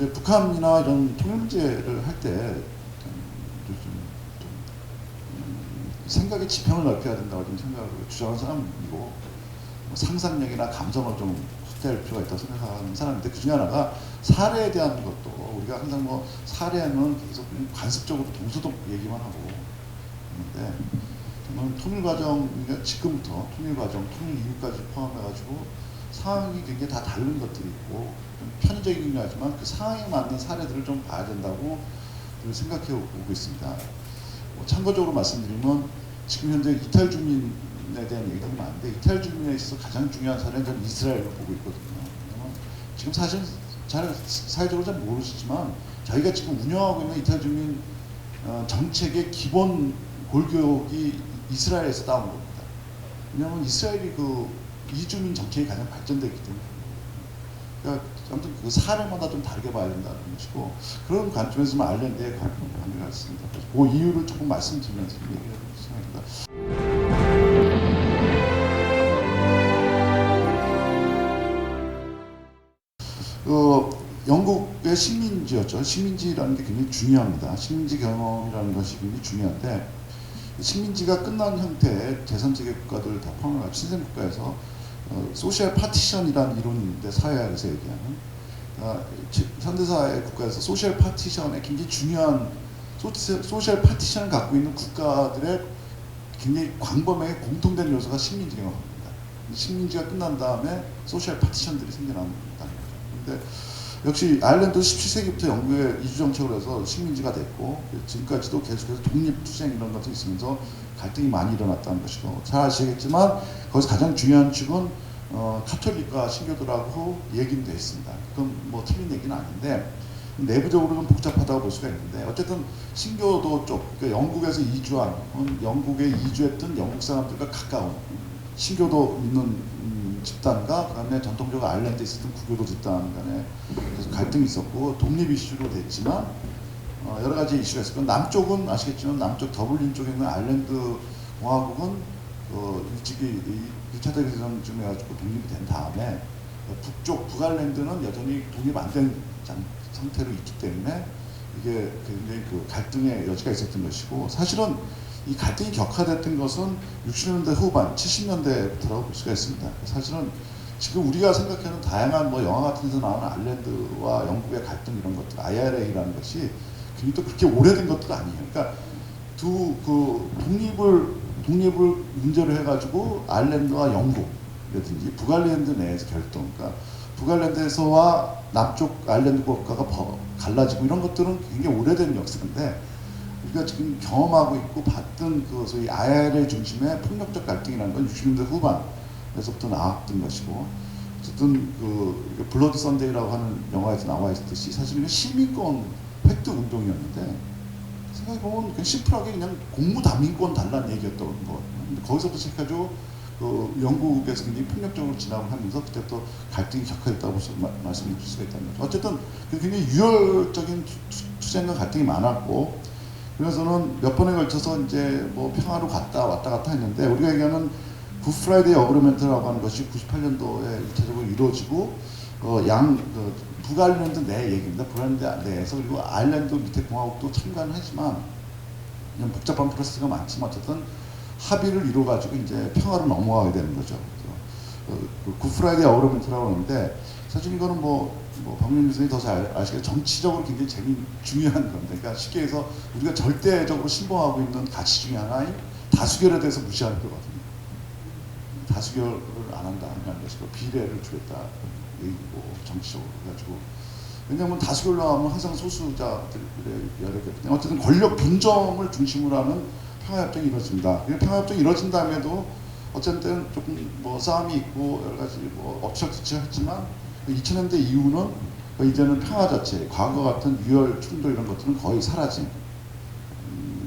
이제 북한이나 이런 통일 문제를 할 때 생각의 지평을 넓혀야 된다고 좀 생각을 주장하는 사람이고 뭐 상상력이나 감성을 좀 확대할 필요가 있다고 생각하는 사람인데 그 중에 하나가 사례에 대한 것도 우리가 항상 뭐 사례는 계속 관습적으로 동서독 얘기만 하고 있는데 저는 통일 과정, 그러니까 지금부터 통일 과정, 통일 이후까지 포함해가지고 상황이 굉장히 다 다른 것들이 있고 좀 편의적이긴 하지만 그 상황에 맞는 사례들을 좀 봐야 된다고 생각해 오고 있습니다. 뭐 참고적으로 말씀드리면 지금 현재 이탈 주민에 대한 얘기들이 많은데 이탈 주민에 있어서 가장 중요한 사례는 저는 이스라엘을 보고 있거든요. 왜냐면 지금 사실 잘 사회적으로 잘 모르시지만 저희가 지금 운영하고 있는 이탈 주민 정책의 기본 골격이 이스라엘에서 따온 겁니다. 왜냐하면 이스라엘이 그 이주민 정책이 가장 발전되기 때문에 그러니까 아무튼 그 사례마다 좀 다르게 봐야 된다는 것이고 그런 관점에서 아일랜드의 관계가 있습니다. 그 이유를 조금 말씀드리면서 얘기를 생각합니다. 영국의 식민지였죠. 식민지라는 게 굉장히 중요합니다. 식민지 경험이라는 것이 굉장히 중요한데 식민지가 끝난 형태의 제3세계 국가들 다 포함해서 신생국가에서 소셜 파티션이라는 이론이 있는데 사회학에서 얘기하는 현대사회 국가에서 소셜 파티션에 굉장히 중요한 소셜 파티션을 갖고 있는 국가들의 굉장히 광범위하게 공통된 요소가 식민지 경험입니다. 식민지가 끝난 다음에 소셜 파티션들이 생겨납니다. 근데 역시 아일랜드 17세기부터 영국의 이주정책으로 해서 식민지가 됐고 지금까지도 계속해서 독립투쟁 이런 것도 있으면서 갈등이 많이 일어났다는 것이고 잘 아시겠지만 거기서 가장 중요한 축은 카톨릭과 신교들하고 얘기는 되어 있습니다. 그건 뭐 틀린 얘기는 아닌데 내부적으로 좀 복잡하다고 볼 수가 있는데 어쨌든 신교도 그러니까 영국에서 이주한 영국에 이주했던 영국 사람들과 가까운 신교도 있는 집단과 그다음에 전통적으로 아일랜드에 있었던 구교도 집단 간에 계속 갈등이 있었고 독립 이슈로 됐지만 여러 가지 이슈가 있었고 남쪽은 아시겠지만 남쪽 더블린 쪽에 있는 아일랜드 공화국은 일찍이 1차 대전쯤 해가지고 독립이 된 다음에 북쪽 북아일랜드는 여전히 독립 안 된 상태로 있기 때문에 이게 굉장히 그 갈등의 여지가 있었던 것이고 사실은 이 갈등이 격화됐던 것은 60년대 후반, 70년대부터라고 볼 수가 있습니다. 사실은 지금 우리가 생각하는 다양한 뭐 영화 같은 데서 나오는 아일랜드와 영국의 갈등 이런 것들, IRA라는 것이 굉장히 또 그렇게 오래된 것도 아니에요. 그러니까 독립을 문제로 해가지고 아일랜드와 영국이라든지 북아일랜드 내에서 결동, 그러니까 북아일랜드에서와 남쪽 아일랜드 국가가 갈라지고 이런 것들은 굉장히 오래된 역사인데 우리가 지금 경험하고 있고 봤던 그 소위 IRA 중심의 폭력적 갈등이라는 건 60년대 후반에서부터 나왔던 것이고 어쨌든 그 블러드 선데이라고 하는 영화에서 나와 있듯이 사실은 시민권 획득 운동이었는데 생각해보면 그냥 심플하게 그냥 공무담인권 달라는 얘기였던 거거든요. 근데 거기서부터 시작해가지고 영국에서 굉장히 폭력적으로 진압을 하면서 그때부터 갈등이 격화됐다고 말씀을 드릴 수가 있다는 거죠. 어쨌든 굉장히 유혈적인 투쟁과 갈등이 많았고 그래서는 몇 번에 걸쳐서 이제 뭐 평화로 왔다 갔다 했는데 우리가 얘기하는 굿프라이데이 어그리먼트라고 하는 것이 98년도에 1차적으로 이루어지고 북아일랜드 내 얘기입니다. 북아일랜드 내에서 그리고 아일랜드 밑에 공화국도 참가는 하지만 그냥 복잡한 프로세스가 많지만 어쨌든 합의를 이루어가지고 이제 평화로 넘어가게 되는 거죠. 굿프라이데이 어그리먼트라고 하는데 사실 이거는 박민희 교수님이 더 잘 아시겠지만 정치적으로 굉장히 중요한 건데 그러니까 쉽게 해서 우리가 절대적으로 신봉하고 있는 가치 중에 하나인 다수결에 대해서 무시하는 거거든요. 다수결을 안 한다는 것이고 비례를 주겠다 얘기고 정치적으로 해가지고 왜냐하면 다수결로 하면 항상 소수자들의 여력이 때문에 어쨌든 권력 분점을 중심으로 하는 평화협정이 이루어집니다. 평화협정이 이루어진 다음에도 어쨌든 조금 싸움이 있고 여러 가지 엎치락뒤치락 했지만 2000년대 이후는 이제는 평화 자체, 과거 같은 유혈 충돌 이런 것들은 거의 사라진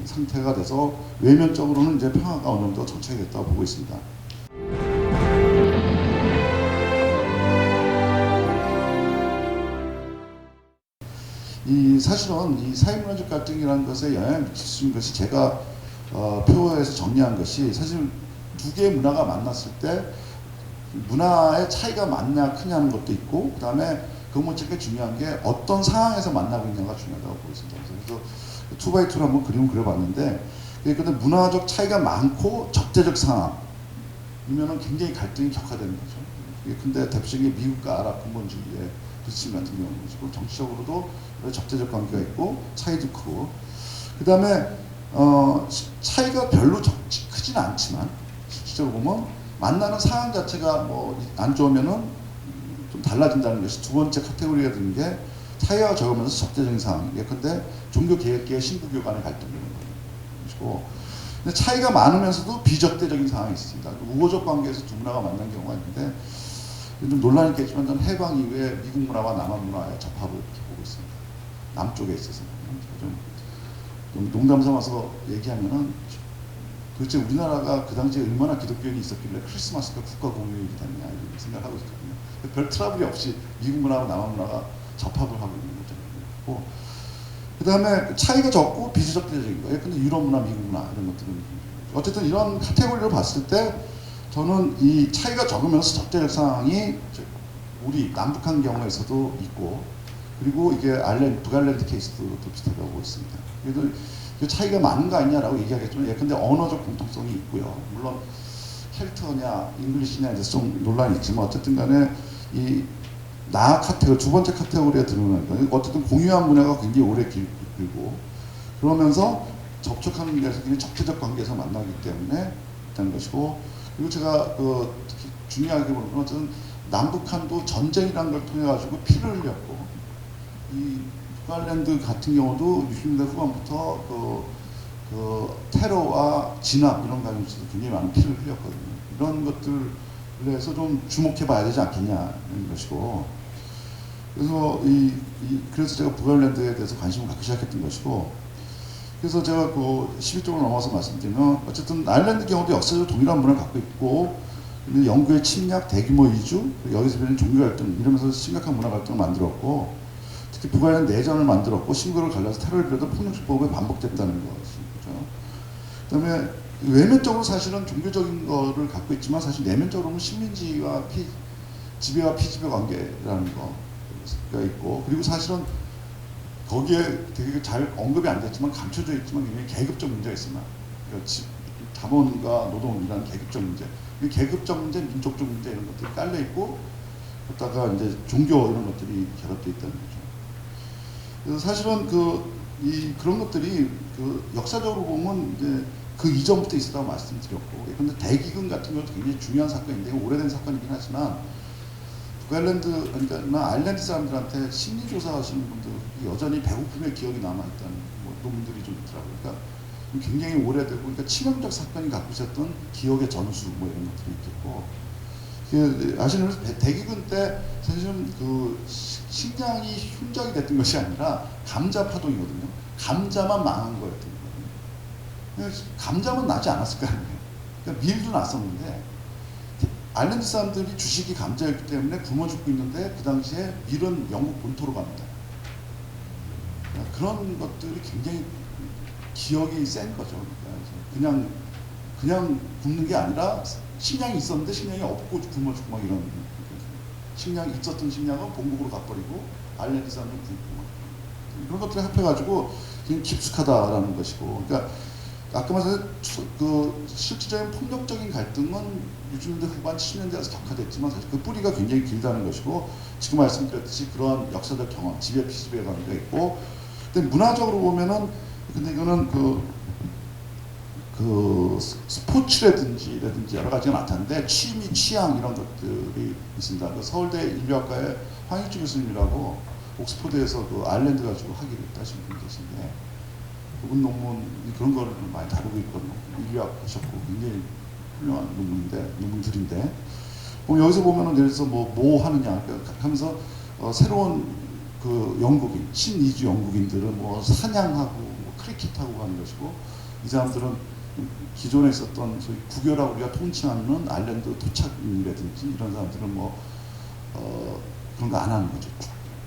상태가 돼서 외면적으로는 이제 평화가 어느 정도 정착이 됐다고 보고 있습니다. 사실은 이 사회문화적 갈등이라는 것에 영향을 미칠 수 있는 것이 제가 표에서 정리한 것이 사실 두 개의 문화가 만났을 때 문화의 차이가 많냐 크냐는 것도 있고 그 다음에 그것보다 중요한 게 어떤 상황에서 만나고 있냐가 중요하다고 보겠습니다. 그래서 2x2로 한번 그림을 그려봤는데, 근데 문화적 차이가 많고 적대적 상황이면은 굉장히 갈등이 격화되는 거죠. 근데 대표적인 게 미국과 아랍 근본주의의 부딪힘 같은 경우는 정치적으로도 적대적 관계가 있고 차이도 크고, 그 다음에 차이가 별로 크진 않지만 실질적으로 보면 만나는 상황 자체가 뭐 안 좋으면은 좀 달라진다는 것이 두 번째 카테고리가 드는 게 차이가 적으면서 적대적인 상황. 예컨대 종교 개혁계의 신부교 간의 갈등이라는 것이고, 근데 차이가 많으면서도 비적대적인 상황이 있습니다. 우호적 관계에서 두 문화가 만난 경우가 있는데, 좀 논란이 있겠지만 저는 해방 이후에 미국 문화와 남한 문화의 접합을 이렇게 보고 있습니다. 남쪽에 있어서. 좀 농담 삼아서 얘기하면은 도대체 우리나라가 그 당시에 얼마나 기독교인이 있었길래 크리스마스가 국가 공휴일이 됐냐 이런 생각을 하고 있거든요. 별 트러블이 없이 미국 문화와 남한 문화가 접합을 하고 있는 거죠. 그 다음에 차이가 적고 비주적대적인 거예요. 근데 유럽 문화, 미국 문화 이런 것들은 어쨌든 이런 카테고리를 봤을 때 저는 이 차이가 적으면서 적대적 상황이 우리 남북한 경우에서도 있고, 그리고 이게 북아일랜드 케이스도 비슷하다고 보고 있습니다. 그래도 그 차이가 많은 거 아니냐라고 얘기하겠지만, 예컨대 언어적 공통성이 있고요. 물론 켈트냐, 잉글리시냐에 대해서 좀 논란이 있지만 어쨌든 간에 이 카테고리, 두 번째 카테고리에 들어오는 거예요. 어쨌든 공유한 문화가 굉장히 오래 길고, 그러면서 접촉하는 데서 굉장히 적대적 관계에서 만나기 때문에 있다는 것이고, 그리고 제가 특히 중요하게 보는 건 어쨌든 남북한도 전쟁이라는 걸 통해 가지고 피를 흘렸고, 이 북아일랜드 같은 경우도 60년대 후반부터 테러와 진압 이런 관련해서 굉장히 많은 피를 흘렸거든요. 이런 것들에 해서 좀 주목해 봐야 되지 않겠냐는 것이고, 그래서 그래서 제가 북아일랜드에 대해서 관심을 갖기 시작했던 것이고, 그래서 제가 12쪽으로 넘어서 말씀드리면 어쨌든 아일랜드 경우도 역사적으로 동일한 문화를 갖고 있고, 근데 영국의 침략, 대규모 이주, 여기서 비롯된 종교 갈등 이러면서 심각한 문화 갈등을 만들었고, 특히 북아일랜드 내전을 만들었고, 신고를 갈라서 테러를 비롯한 폭력수법이 반복됐다는 것이죠. 그다음에 외면적으로 사실은 종교적인 거를 갖고 있지만 사실 내면적으로는 식민지와 지배와 피지배 관계라는 거가 있고, 그리고 사실은 거기에 되게 잘 언급이 안 됐지만 감춰져 있지만 굉장히 계급적 문제가 있습니다. 그러니까 자본과 노동이라는 계급적 문제, 계급적 문제, 민족적 문제 이런 것들이 깔려 있고, 그러다가 이제 종교 이런 것들이 결합되어 있다는 거죠. 그래서 사실은 그런 것들이 역사적으로 보면 이제 그 이전부터 있었다고 말씀드렸고, 근데 대기근 같은 것도 굉장히 중요한 사건인데 오래된 사건이긴 하지만, 북아일랜드, 그러니까 아일랜드 사람들한테 심리조사 하시는 분들이 여전히 배고픔의 기억이 남아있다는 논문들이 좀 있더라고요. 그러니까 굉장히 오래되고, 그러니까 치명적 사건이 갖고 있었던 기억의 전수 뭐 이런 것들이 있겠고, 아시는 대기근 때 사실은 식량이 흉작이 됐던 것이 아니라 감자 파동이거든요. 감자만 망한 거였던 거예요. 감자만 나지 않았을 거 아니에요. 그러니까 밀도 났었는데, 아일랜드 사람들이 주식이 감자였기 때문에 굶어 죽고 있는데 그 당시에 밀은 영국 본토로 갑니다. 그런 것들이 굉장히 기억이 센 거죠. 그냥 굶는 게 아니라 식량이 있었는데 식량이 없고 굶어 죽고 막 이런, 식량이 있었던 식량은 본국으로 가버리고 아일랜드 사람들은 굶고 이런 것들이 합해가지고 굉장히 깊숙하다라는 것이고, 그러니까 아까 말씀드린 실질적인 폭력적인 갈등은 60년대 후반 70년대에서 격화됐지만 사실 그 뿌리가 굉장히 길다는 것이고, 지금 말씀드렸듯이 그러한 역사적 경험, 지배 피지배 관계가 있고, 근데 문화적으로 보면은, 근데 이거는 스포츠라든지 여러 가지가 나타나는데 취미, 취향 이런 것들이 있습니다. 서울대 인류학과의 황익주 교수님이라고 옥스퍼드에서 아일랜드 가지고 학위를 따신 분이 계신데, 그분 논문 그런 거를 많이 다루고 있거든요. 인류학 하셨고 굉장히 훌륭한 논문들인데, 여기서 보면은 예를 들어서 뭐 하느냐 하면서 새로운 영국인, 신이주 영국인들은 사냥하고 크리켓하고 하는 것이고, 이 사람들은 기존에 있었던 소위 국교라고 우리가 통칭하는 아일랜드 토착인이라든지 이런 사람들은 그런 거 안 하는 거죠.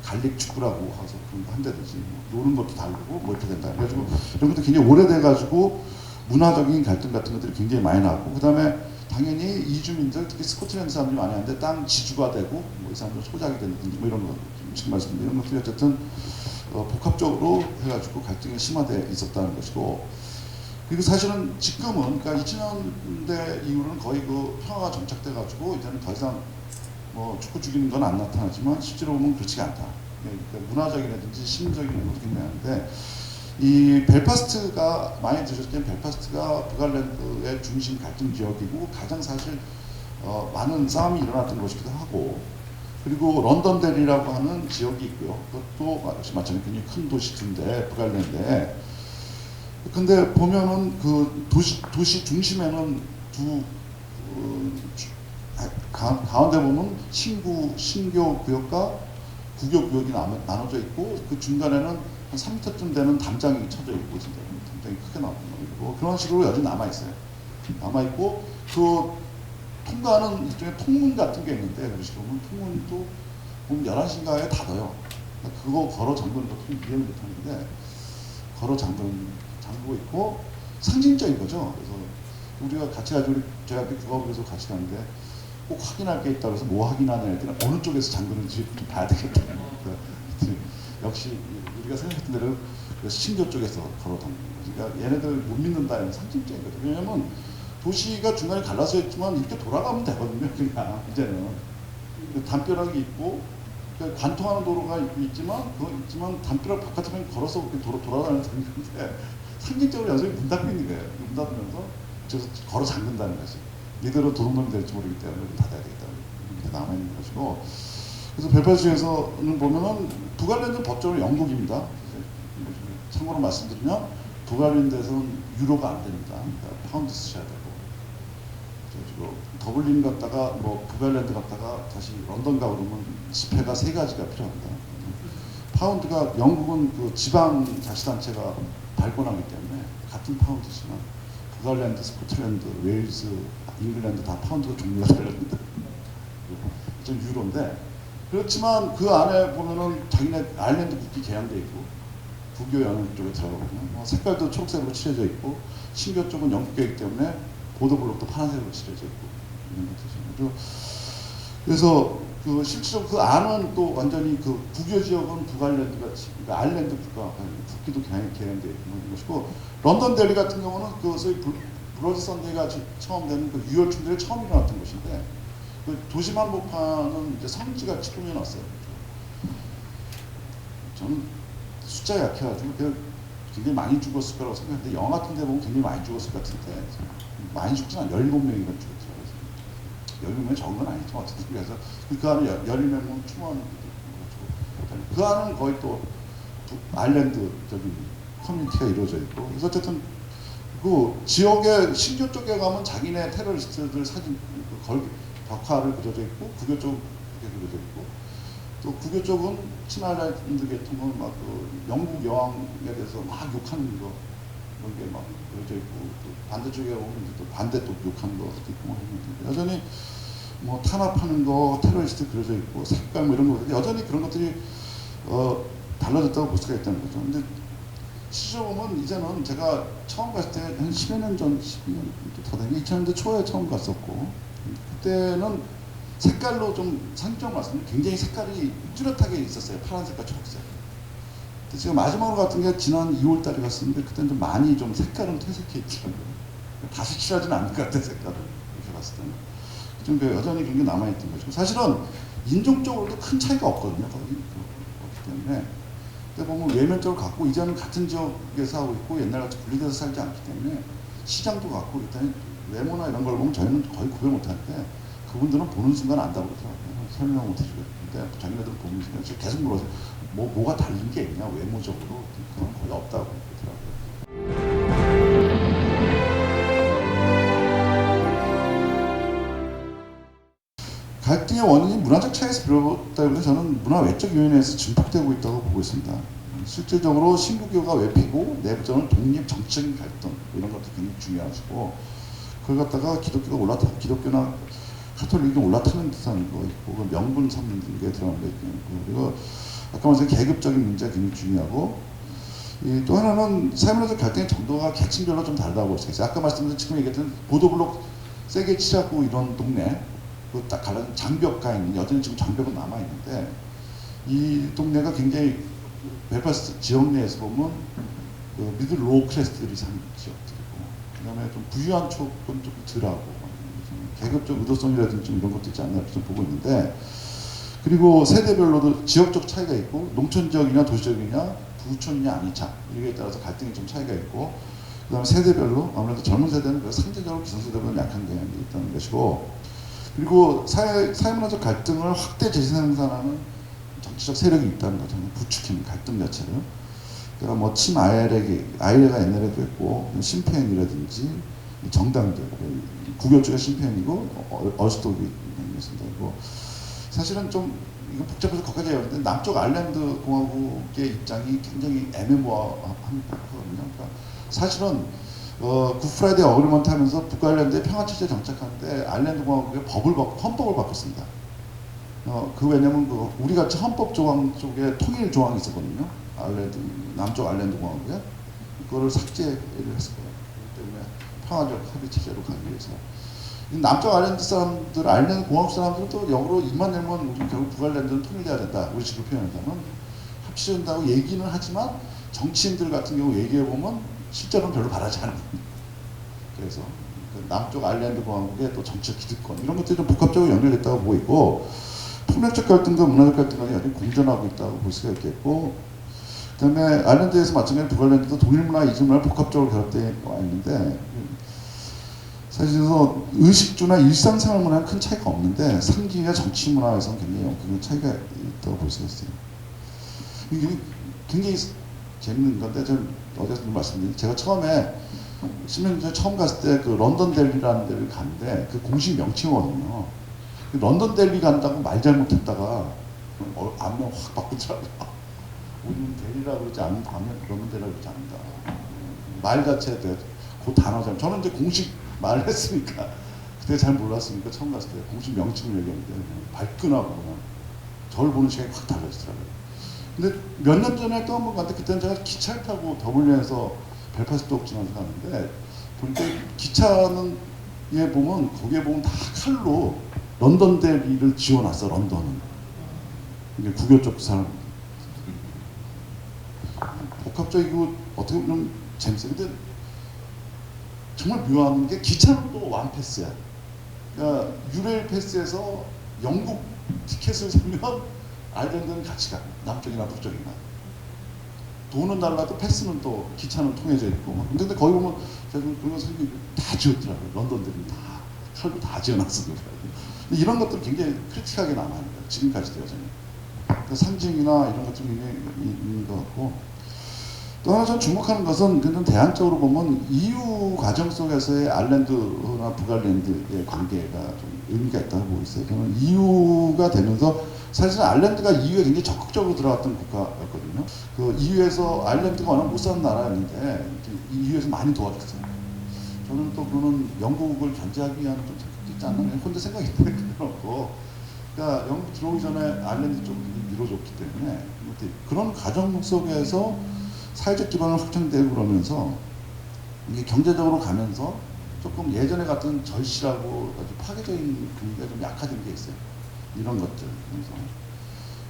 갈릭 축구라고 해서 그런 거 한다든지 노는 것도 다르고 이렇게 된다. 그래가지고 이런 것도 굉장히 오래돼가지고 문화적인 갈등 같은 것들이 굉장히 많이 나왔고, 그 다음에 당연히 이주민들, 특히 스코틀랜드 사람들이 많이 하는데 땅 지주가 되고 뭐 이 사람들 소작이 된다든지 뭐 이런 거 지금 말씀드린 이런 것들이 어쨌든 복합적으로 해가지고 갈등이 심화돼 있었다는 것이고, 그리고 사실은 지금은 그러니까 2000년대 이후로는 거의 그 평화가 정착돼가지고 이제는 더 이상 뭐 죽고 죽이는 건 안 나타나지만 실제로 보면 그렇지가 않다. 그러니까 문화적이라든지 심리적인 것도 굉장히 많은데, 이 벨파스트가 많이 들으셨겠지만 벨파스트가 북아일랜드의 중심 갈등 지역이고 가장 사실 많은 싸움이 일어났던 곳이기도 하고, 그리고 런던데리라고 하는 지역이 있고요. 그것도 역시 마찬가지로 굉장히 큰 도시인데 북아일랜드에. 근데 보면은 그 도시 중심에는 가운데 보면 신교 구역과 구교 구역이 나눠져 있고, 그 중간에는 한 3m쯤 되는 담장이 쳐져 있고, 진짜 담장이 크게 나오는 거고, 그런 식으로 여전히 남아있어요. 남아있고, 그 통과하는 일종의 통문 같은 게 있는데, 그러시 보면 통문도 보면 11시인가에 닫아요. 그거 걸어 잠그는 것도 이해를 못하는데, 걸어 잠그고 있고, 상징적인 거죠. 그래서 우리가 같이 가지고, 제가 국어부에서 같이 가는데, 꼭 확인할 게 있다고 해서 뭐 확인하냐 했더니 어느 쪽에서 잠그는지 좀 봐야 되겠다. 역시 우리가 생각했던 대로 신교 쪽에서 걸어 담는 거죠. 그러니까 얘네들 못 믿는다는 상징적인 거죠. 왜냐면 도시가 중간에 갈라져 있지만 이렇게 돌아가면 되거든요. 그냥 이제는 담벼락이 있고 관통하는 도로가 있지만 담벼락 바깥으로 걸어서 돌아다니는 건데, 상징적으로 여전히 문 닫고 있는 거예요. 문 닫으면서 그래서 걸어 잠근다는 거지. 이대로 도둑놈이 될지 모르기 때문에 닫아야 되겠다. 이렇게 남아있는 것이고. 그래서 벨파스트에서는 보면은 북아일랜드 법적으로 영국입니다. 참고로 말씀드리면 북아일랜드에서는 유로가 안 됩니다. 그러니까 파운드 쓰셔야 되고. 그래가지고 더블린 갔다가 뭐 북아일랜드 갔다가 다시 런던 가고 그러면 지폐가 3가지가 필요합니다. 파운드가 영국은 그 지방 자치단체가 발권하기 때문에 같은 파운드지만 북아일랜드, 스코틀랜드, 웨일즈, 잉글랜드 다 파운드가 종류가 다릅니다. 좀 유로인데, 그렇지만 그 안에 보면은 자기네 아일랜드 국기 개양돼 있고, 국교 영역 쪽에 들어가거든요. 색깔도 초록색으로 칠해져 있고, 신교 쪽은 영국계이기 때문에 보도블록도 파란색으로 칠해져 있고, 이런 것들이죠. 그래서 그 실질적으로 그 안은 또 완전히 그 국교 지역은 북아일랜드가, 그러니까 아일랜드 국기도 개양돼 있는 것이고, 런던데리 같은 경우는 그 소위 브로드 선데이가 처음 되는 그 6월 충돌에 처음 일어났던 것인데, 그 도심 한복판은 이제 성지가 치료해 놨어요. 저는 숫자에 약해가지고 굉장히 많이 죽었을 거라고 생각했는데, 영화 같은 데 보면 굉장히 많이 죽었을 것 같은데, 많이 죽진 않아요. 17명인가 죽었더라고요. 17명이 적은 건 아니죠. 어쨌든. 그래서 그 안에 17명 충원, 그 안은 거의 또 아일랜드적인 커뮤니티가 이루어져 있고, 그래서 어쨌든 그 지역의 신교 쪽에 가면 자기네 테러리스트들 사진 벽화를 그려져 있고, 구교 쪽에 그려져 있고, 또 구교 쪽은 친아일랜드 계통은 막 그 영국 여왕에 대해서 막 욕하는 거 이런 게 막 그려져 있고, 또 반대쪽에 보면 또 반대 또 욕하는 것도 있고, 여전히 뭐 탄압하는 거, 테러리스트 그려져 있고, 색깔 뭐 이런 거 여전히 그런 것들이 달라졌다고 볼 수가 있다는 거죠. 근데 실제로 보면 이제는 제가 처음 갔을 때 한 10여 년 전, 12년 더 되는 2000년대 초에 처음 갔었고, 그때는 색깔로 좀 상점 말씀드리면 굉장히 색깔이 뚜렷하게 있었어요. 파란색과 초록색. 근데 제가 마지막으로 갔던 게 지난 2월 달에 갔었는데, 그때는 좀 많이 좀 색깔은 퇴색해 있더라고요. 다시 칠하지는 않을 것 같아요, 색깔을. 이렇게 봤을 때는. 좀 여전히 그런 게 남아있던 거죠. 사실은 인종적으로도 큰 차이가 없거든요. 거기 없기 때문에. 근데 보면 외면적으로 갖고, 이제는 같은 지역에서 하고 있고, 옛날같이 분리돼서 살지 않기 때문에 시장도 갖고, 일단 외모나 이런 걸 보면 저희는 거의 구별 못하는데, 그분들은 보는 순간 안다고 그러더라고요. 설명 못 해주겠는데, 자기네들은 보는 순간 계속 물어보세요. 뭐가 다른 게 있냐, 외모적으로. 그건 거의 없다고 그러더라고요. 갈등의 원인이 문화적 차이에서 비롯되고, 저는 문화 외적 요인에서 증폭되고 있다고 보고 있습니다. 실질적으로 신구교가 외피고, 내부적으로 독립 정치적인 갈등, 이런 것도 굉장히 중요하시고, 그걸 갖다가 기독교나 카톨릭이 올라타는 듯한 거 있고, 명분 삼는 게 들어가는 거 있고, 그리고 아까 말씀 계급적인 문제가 굉장히 중요하고, 또 하나는 사회문화적 갈등의 정도가 계층별로 좀 다르다고 볼 수 있어요. 아까 말씀드린 지금 얘기했던 보도블록 세게 치자고 이런 동네, 그 딱 갈라진 장벽가 있는, 여전히 지금 장벽은 남아 있는데 이 동네가 굉장히 벨파스트 지역 내에서 보면 그 미들 로우 클래스들이 사는 지역들이고, 그다음에 좀 부유한 쪽은 좀 덜하고 계급적 의도성이라든지 좀 이런 것도 있지 않나 좀 보고 있는데, 그리고 세대별로도 지역적 차이가 있고, 농촌 지역이냐 도시 지역이냐 부촌이냐 아니냐 이게 따라서 갈등이 좀 차이가 있고, 그다음에 세대별로 아무래도 젊은 세대는 상대적으로 기성세대보다 약한 경향이 있다는 것이고, 그리고 사회문화적 갈등을 확대 재생산하는 정치적 세력이 있다는 거죠. 부추기는 갈등 자체를. 그러니까 뭐 아이레가 옛날에도 했고, 심폐인이라든지 정당들, 국교 쪽의 심폐인이고 어스톱이 있습니다. 사실은 좀 이거 복잡해서 거기까지 얘기하는데, 남쪽 아일랜드 공화국의 입장이 굉장히 애매모호합니다. 그러니까 사실은 굿프라이데이 어그리먼트 하면서 북아일랜드의 평화체제에 정착하는데 아일랜드 공화국의 헌법을 바꿨습니다. 왜냐면 우리같이 헌법 조항 쪽에 통일 조항이 있었거든요. 남쪽 아일랜드 공화국에. 그거를 삭제를 했을 거예요. 그렇기 때문에 평화적 합의 체제로 가기 위해서. 남쪽 아일랜드 공화국 사람들은 또 역으로 입만 열면 우리 결국 북아일랜드는 통일돼야 된다. 우리 식으로 표현한다면 합치된다고 얘기는 하지만 정치인들 같은 경우 얘기해보면 실제로는 별로 바라지 않는. 그래서 남쪽 아일랜드 공화국의 또 정치적 기득권 이런 것들이 좀 복합적으로 연결됐다고 보고 있고, 폭력적 갈등과 문화적 갈등과 여전히 공존하고 있다고 볼 수가 있겠고, 그 다음에 아일랜드에서 마찬가지로 북아일랜드도 동일문화, 이주문화 복합적으로 결합되어 있는데, 사실 그래서 의식주나 일상생활 문화는 큰 차이가 없는데 상징이나 정치 문화에서는 굉장히 큰 차이가 있다고 볼 수가 있어요. 이게 굉장히 재밌는 건데, 저는 어제도 말씀드린, 제가 처음에 10년 전에 처음 갔을 때 그 런던 델리라는 데를 갔는데 그 공식 명칭이거든요. 런던 델리 간다고 말 잘못했다가 안면 확 바꾸더라고요. 우리는 델리라고 그러지 않는다. 런던 델리라고 그러지 않는다. 말 자체에 대해 그 단어 잘, 저는 이제 공식 말을 했으니까 그때 잘 몰랐으니까 처음 갔을 때 공식 명칭을 얘기했는데 발끈하고 그냥 저를 보는 시각이 확 달라지더라고요. 근데 몇 년 전에 또 한 번 갔는데 그때는 제가 기차를 타고 더블린에서 벨파스트 쪽 지나서 갔는데 보니까 기차는 예 보면 거기에 보면 다 칼로 런던 대리를 지어놨어. 런던은 이게 국교 쪽 사람 복합적이고 어떻게 보면 재밌어요. 근데 정말 묘한 게 기차는 또 완패스야. 그러니까 유레일 패스에서 영국 티켓을 사면 아일랜드는 같이 가. 남쪽이나 북쪽이나. 돈은 달라도 패스는 또 기차는 통해져 있고. 근데 거기 보면 제가 그런 생각이 다 지었더라고요. 런던들은 다 칼로 다 지어놨어요. 이런 것들 굉장히 크리티하게 남아요. 지금까지도 여전히. 그러니까 상징이나 이런 것들이 굉장히 있는 것 같고. 또 하나 좀 주목하는 것은 그냥 대안적으로 보면 EU 과정 속에서의 아일랜드나 북아일랜드의 관계가 좀 의미가 있다고 보고 있어요. 저는 EU가 되면서 사실 아일랜드가 EU에 굉장히 적극적으로 들어갔던 국가였거든요. 그 EU에서 아일랜드가 워낙 못 사는 나라였는데 EU에서 많이 도와줬어요. 저는 또 그거는 영국을 견제하기 위한 좀 적극도 있지 않나 혼자 생각이 들었고, 그러니까 영국 들어오기 전에 아일랜드 쪽이 밀어줬기 때문에 그런 과정 속에서 사회적 기반을 확장되고 그러면서 이게 경제적으로 가면서 조금 예전에 같은 절실하고 아주 파괴적인 분위기가 좀 약화된 게 있어요. 이런 것들.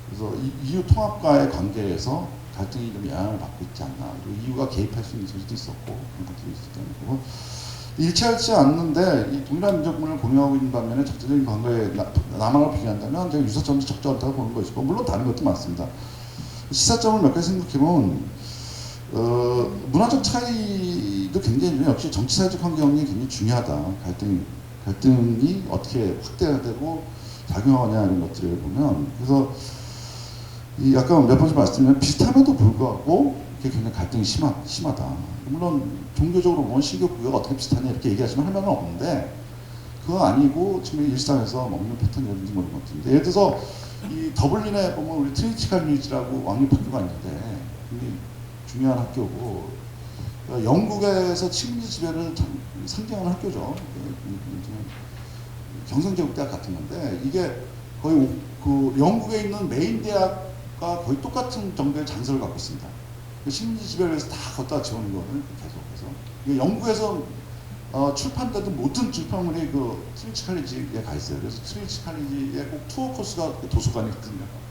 그래서 EU 통합과의 관계에서 갈등이 좀 영향을 받고 있지 않나. 그리고 EU가 개입할 수 있는 소지도 있었고 그런 것들이 있었다는 거고. 일치하지 않는데 이 동일한 민족문화를 공유하고 있는 반면에 적대적인 관계에 남한을 비교한다면 제가 유사점도 적절하다고 보는 것이고, 물론 다른 것도 많습니다. 시사점을 몇 가지 생각해보면 문화적 차이도 굉장히 중요해요. 역시 정치사회적 환경이 굉장히 중요하다. 갈등이 어떻게 확대되고 작용하냐 이런 것들을 보면, 그래서 이 아까 몇 번씩 말씀드린 비슷함에도 불구하고 이게 굉장히 갈등이 심하다. 물론 종교적으로 보면 신교 구교가 어떻게 비슷하냐 이렇게 얘기하시면 할 말은 없는데, 그거 아니고 지금 일상에서 먹는 패턴이라든지 뭐 이런 것들인데, 예를 들어서 이 더블린에 보면 우리 트리니티 칼리지라고 왕립학교가 있는데 굉장히 중요한 학교고, 영국에서 식민지 지배를 상징하는 학교죠. 경성제국대학 같은 건데, 이게 거의 그 영국에 있는 메인 대학과 거의 똑같은 정도의 장소를 갖고 있습니다. 식민지 지배를 해서 다 걷다 지우는 거는 계속해서. 영국에서 출판되던 모든 출판물이 그 트리니티 칼리지에 가 있어요. 그래서 트리니티 칼리지에 꼭 투어 코스가 그 도서관이거든요.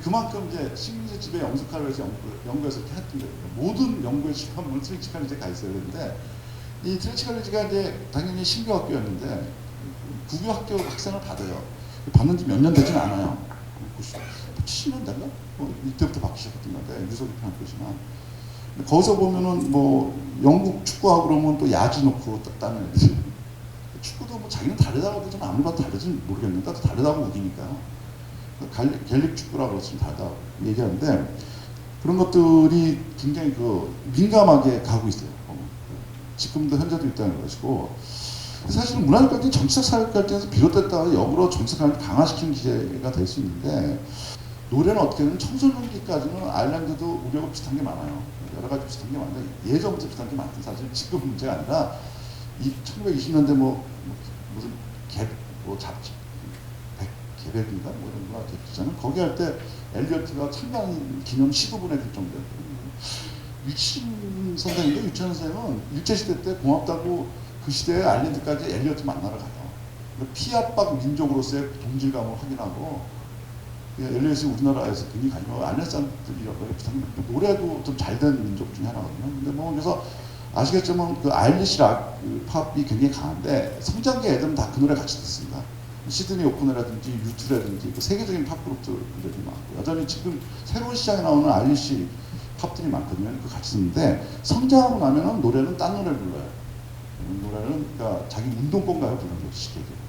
그만큼 이제 식민지 집에 영숙하를 해서 연구해서 이렇게 했던 거예요. 모든 연구의 출판물은 트리니티 칼리지에 가 있어야 되는데, 이 트리니티 칼리지가 이제 당연히 신규 학교였는데 국유 학교 학생을 받아요. 받는 지 몇 년 되진 않아요. 70년대인가? 이때부터 받기 시작했던 건데, 유소기편 학교지만. 거기서 보면은 뭐 영국 축구하고 그러면 또 야지 놓고 따는 애들. 축구도 뭐 자기는 다르다고 하더니 아무리 봐도 다르지 모르겠는데, 나도 다르다고 우기니까. 갤릭 축구라고 그러지 다르다고 얘기하는데, 그런 것들이 굉장히 그 민감하게 가고 있어요. 지금도 현재도 있다는 것이고, 사실은 문화적 갈등이 정치적 사회적 갈등에서 비롯됐다가 역으로 정치적 갈등을 강화시키는 기제가 될 수 있는데, 노래는 어떻게든 청소년기까지는 아일랜드도 우려가 비슷한 게 많아요. 여러 가지 비슷한 게 많은데, 예전부터 비슷한 게 많은 사실 지금 문제가 아니라 1920년대 무슨 잡지 개백인가 뭐 이런 거 있잖아요. 거기 할 때 엘리어트가 창간 기념 시도분에 줄 정도였거든요. 유치원 선생님도 유치원 선생님은 일제시대 때 고맙다고 그 시대에 아일랜드까지 엘리어트 만나러 가요. 피압박 민족으로서의 동질감을 확인하고, 엘리엇이 우리나라에서 굉장히 가지고 아일랜드 사람들이 노래도 좀 잘 된 민족 중에 하나거든요. 근데 뭐 그래서 아시겠지만 그 아일리시 락 팝이 굉장히 강한데, 성장기 애들은 다 그 노래 같이 듣습니다. 시드니 오픈이라든지 유투라든지 그 세계적인 팝 그룹들이 많고, 여전히 지금 새로운 시장에 나오는 아일리시 팝들이 많거든요. 그 같이 듣는데, 성장하고 나면은 노래는 딴 노래를 불러요. 노래는 그러니까 자기 운동권 가요 부르는 거죠, 쉽게 얘기해요.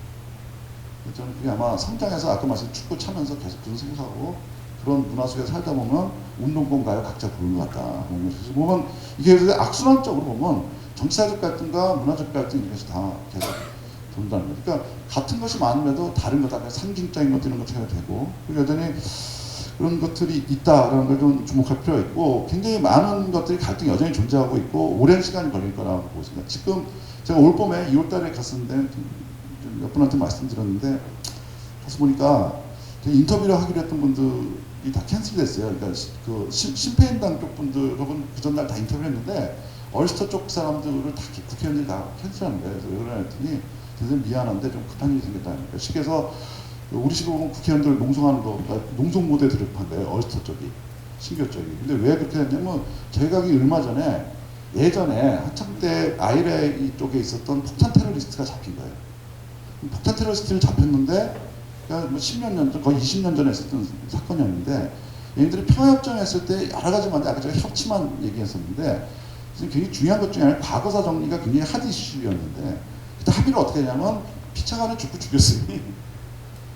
저는 그게 아마 성장해서 아까 말씀 축구 차면서 계속 그런 생각하고, 그런 문화 속에 살다 보면 운동권 가요 각자 부르는 것 같다. 그래서 보면 이게 악순환적으로 보면 정치사적 갈등과 문화적 갈등 이것이 다 계속 돈다는 거예요. 그러니까 같은 것이 많음에도 다른 것, 다른 상징적인 것 이런 것 찾아야 되고, 그리고 여전히 그런 것들이 있다라는 걸 좀 주목할 필요가 있고, 굉장히 많은 것들이 갈등이 여전히 존재하고 있고 오랜 시간이 걸릴 거라고 보고 있습니다. 지금 제가 올 봄에 2월달에 갔었는데 몇 분한테 말씀드렸는데, 가서 보니까 인터뷰를 하기로 했던 분들이 다 캔슬됐어요. 그러니까 그 심페인당 쪽 분들하고는 그 전날 다 인터뷰를 했는데, 얼스터 쪽 사람들을 다 국회의원들이 다 캔슬하는 거예요. 그래서 왜 그러냐 했더니, 굉장히 미안한데 좀 급한 일이 생겼다. 그러니까 쉽게 해서 우리 식으로 보면 국회의원들 농성하는 거, 그러니까 농성 모드에 들어간 거예요. 얼스터 쪽이, 신교 쪽이. 근데 왜 그렇게 했냐면, 저희가 얼마 전에 예전에 한참 때 아이레 쪽에 있었던 폭탄 테러리스트가 잡힌 거예요. 폭탄 테러리스트를 잡혔는데, 그러니까 뭐 10년 전, 거의 20년 전에 있었던 사건이었는데, 얘네들이 평화협정 했을 때 여러 가지 만데, 아까 제가 협치만 얘기했었는데, 굉장히 중요한 것 중에 하나, 과거사 정리가 굉장히 핫 이슈였는데, 그때 합의를 어떻게 했냐면, 피차관을 죽고 죽였으니,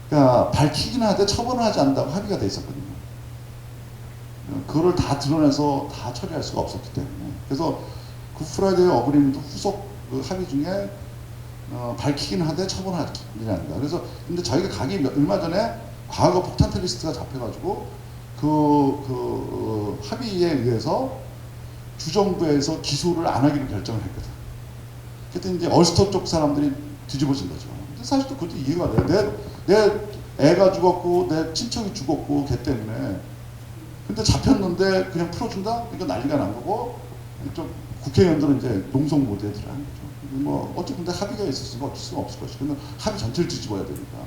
그러니까 밝히긴 하되 처벌을 하지 않는다고 합의가 돼 있었거든요. 그거를 다 드러내서 다 처리할 수가 없었기 때문에. 그래서 굿프라이데이 어그리먼트 후속 그 합의 중에 밝히긴 하되 처벌하지 않는다. 그래서 근데 저희가 가기 얼마 전에 과거 폭탄 테러리스트가 잡혀가지고 그 합의에 의해서 주정부에서 기소를 안 하기로 결정을 했거든. 그때 이제 얼스터 쪽 사람들이 뒤집어진 거죠. 근데 사실 또 그것도 이해가 돼. 내 애가 죽었고 내 친척이 죽었고 걔 때문에. 근데 잡혔는데 그냥 풀어준다? 이거 난리가 난 거고, 좀 국회의원들은 이제 농성 모드에 들어간 거죠. 뭐 어쨌든 근데 합의가 있을 수가 없을 수가 없을 것이고, 근데 합의 전체를 뒤집어야 되니까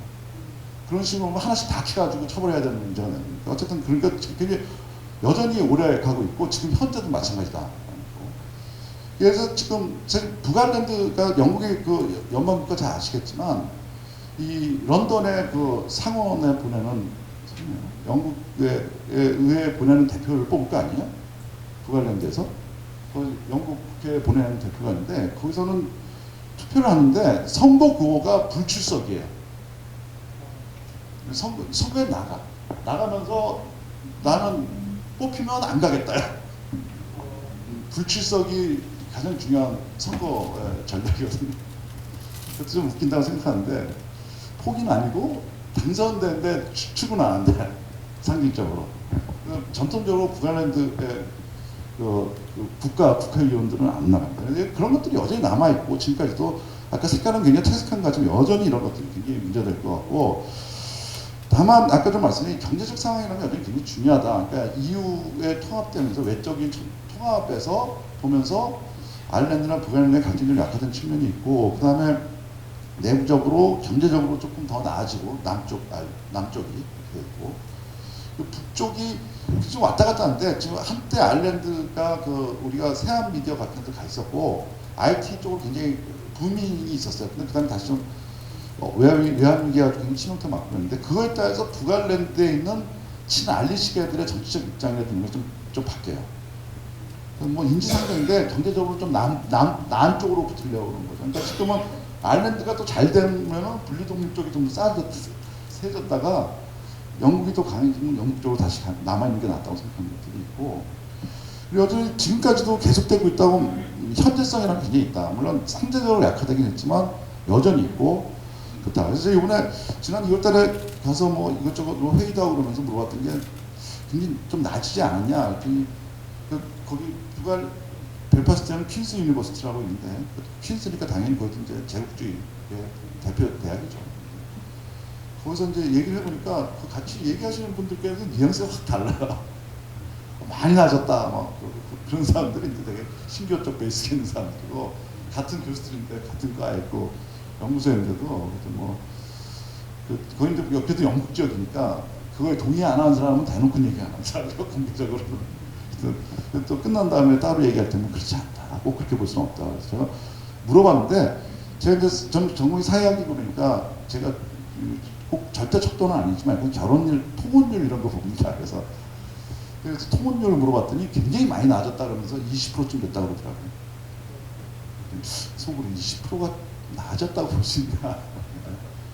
그런 식으로 하나씩 다 캐가지고 처벌해야 되는 문제가 되니까, 어쨌든 그러니까 그게 여전히 오래 가고 있고 지금 현재도 마찬가지다. 그래서 지금 북아일랜드가 영국의 그 연방국가 잘 아시겠지만, 이 런던의 그 상원에 보내는, 영국에 의회에 보내는 대표를 뽑을 거 아니에요? 북아일랜드에서 영국 국회에 보내는 대표가 있는데, 거기서는 투표를 하는데 선거 구호가 불출석이에요. 선거에 나가면서 나는 뽑히면 안 가겠다. 불출석이 가장 중요한 선거 전략이거든요. 그래서 좀 웃긴다고 생각하는데, 포기는 아니고 당선되는데 출근 안 한대, 상징적으로. 전통적으로 북아일랜드의 국회의원들은 안 나간다. 그런 것들이 여전히 남아있고, 지금까지도 아까 색깔은 굉장히 퇴색한 것 같지만 여전히 이런 것들이 굉장히 문제될 것 같고, 다만 아까 좀 말씀드린 경제적 상황이라는 게 여전히 굉장히 중요하다. 그러니까 EU에 통합되면서 외적인 통합에서 보면서, 아일랜드나 북아일랜드의 갈등이 약화된 측면이 있고, 그 다음에 내부적으로 경제적으로 조금 더 나아지고 남쪽이 그렇게 있고, 그 북쪽이 좀 왔다 갔다 하는데 지금 한때 아일랜드가 그 우리가 세안 미디어 같은 데 가 있었고 IT 쪽으로 굉장히 붐이 있었어요. 근데 그다음에 다시 좀 외환위기가 좀 치명타 맞고 있는데, 그거에 따라서 북아일랜드에 있는 친알리시계들의 정치적 입장이라든가 좀 바뀌어요. 뭐 인지상정인데 경제적으로 좀 남쪽으로 붙으려고 그런 거죠. 그러니까 지금은 아일랜드가 또 잘 되면은 분리독립 쪽이 좀 세졌다가 영국이 또 강해지면 영국 쪽으로 다시 남아있는 게 낫다고 생각하는 것들이 있고, 그리고 여전히 지금까지도 계속되고 있다고 현재성이라는 게 굉장히 있다. 물론 상대적으로 약화되긴 했지만 여전히 있고 그렇다. 그래서 이번에 지난 2월달에 가서 뭐 이것저것 회의도 하고 그러면서 물어봤던 게 굉장히 좀 낮지 않았냐. 거기 북알 벨파스트에는 퀸스 유니버시티라고 있는데, 퀸스니까 당연히 그것도 이제 제국주의 대표 대학이죠. 거기서 이제 얘기를 해보니까 같이 얘기하시는 분들께서 뉘앙스가 확 달라요. 많이 낮았다, 뭐 그런 사람들이 이제 되게 신교적 베이스가 있는 사람들이고, 같은 교수들인데 같은 과에 있고 연구소인데도 뭐 거기 이제 옆에도 영국 지역이니까 그거에 동의 안 하는 사람은 대놓고 얘기 안 하는 사람이고, 공개적으로. 또 끝난 다음에 따로 얘기할 때는 그렇지 않다, 꼭 그렇게 볼 수는 없다. 그래서 제가 물어봤는데, 제가 이제 전공이 사회학이고 그러니까 제가 꼭 절대 척도는 아니지만 결혼율, 통혼율 이런 거 봅니다. 그래서 통혼율을 물어봤더니 굉장히 많이 낮았다 그러면서 20%쯤 됐다고 그러더라고요. 속으로 20%가 낮았다고 볼 수 있나.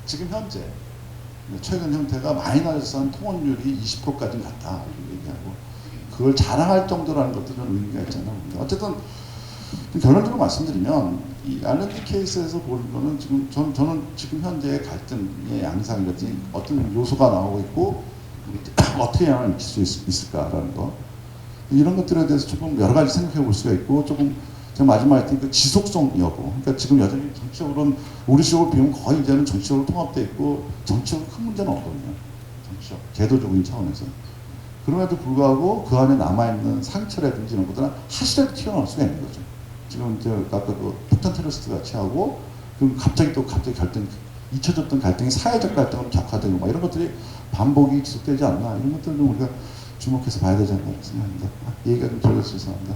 지금 현재 최근 형태가 많이 낮아서 한 통혼율이 20%까지 갔다 이렇게 얘기하고, 그걸 자랑할 정도라는 것도 좀 의미가 있잖아요. 어쨌든 결론적으로 말씀드리면 이 아일랜드 케이스에서 보는 거는 지금 저는 지금 현재 갈등의 양상이라든지 어떤 요소가 나오고 있고 어떻게 영향을 미칠 수 있을까라는 거, 이런 것들에 대해서 조금 여러 가지 생각해 볼 수가 있고, 조금 제가 마지막에 했던 그 지속성 여부, 그러니까 지금 여전히 정치적으로는 우리 쪽으로 비우면 거의 이제는 정치적으로 통합되어 있고 정치적으로 큰 문제는 없거든요. 정치적 제도적인 차원에서. 그럼에도 불구하고 그 안에 남아있는 상처라든지 이런 것들은 하시라도 튀어나올 수가 있는 거죠. 지금 아까 그 폭탄 테러리스트 같이 하고, 그럼 갑자기 갈등, 잊혀졌던 갈등이 사회적 갈등으로 격화되고 막 이런 것들이 반복이 지속되지 않나, 이런 것들을 좀 우리가 주목해서 봐야 되지 않나 생각합니다. 얘기가 좀 돌려서 죄송합니다.